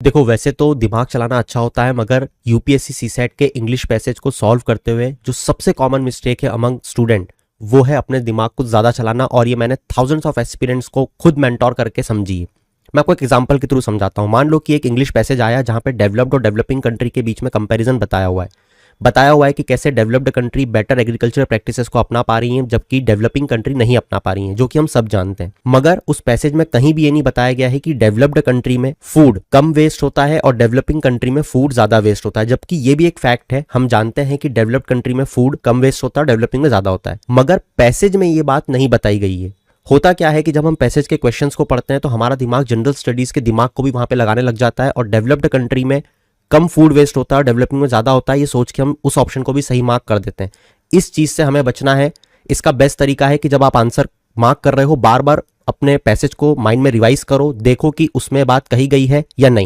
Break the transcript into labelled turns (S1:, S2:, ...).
S1: देखो, वैसे तो दिमाग चलाना अच्छा होता है, मगर यूपीएससी सीसेट के इंग्लिश पैसेज को सॉल्व करते हुए जो सबसे कॉमन मिस्टेक है अमंग स्टूडेंट, वो है अपने दिमाग को ज़्यादा चलाना। और ये मैंने थाउजेंड्स ऑफ एस्पिरेंट्स को खुद मेंटोर करके समझी है। मैं आपको एक एग्जांपल के थ्रू समझाता हूँ। मान लो कि एक इंग्लिश पैसेज आया जहाँ पे डेवलप्ड और डेवलपिंग कंट्री के बीच में कंपैरिजन बताया हुआ है कि कैसे developed country better agriculture practices को अपना पा रही हैं, जबकि डेवलपिंग कंट्री नहीं अपना पा रही हैं, जो कि हम सब जानते हैं। मगर उस पैसेज में कहीं भी ये नहीं बताया गया है कि डेवलप्ड कंट्री में फूड कम वेस्ट होता है और डेवलपिंग कंट्री में फूड ज्यादा वेस्ट होता है, जबकि ये भी एक फैक्ट है। हम जानते हैं कि डेवलप्ड कंट्री में फूड कम वेस्ट होता है, डेवलपिंग में ज्यादा होता है, मगर पैसेज में ये बात नहीं बताई गई है। होता क्या है कि जब हम पैसेज के क्वेश्चंस को पढ़ते हैं तो हमारा दिमाग जनरल स्टडीज के दिमाग को भी वहां पे लगाने लग जाता है, और डेवलप्ड कंट्री में कम फूड वेस्ट होता है, डेवलपिंग में ज़्यादा होता है, ये सोच के हम उस ऑप्शन को भी सही मार्क कर देते हैं। इस चीज़ से हमें बचना है। इसका बेस्ट तरीका है कि जब आप आंसर मार्क कर रहे हो, बार बार अपने पैसेज को माइंड में रिवाइज करो, देखो कि उसमें बात कही गई है या नहीं।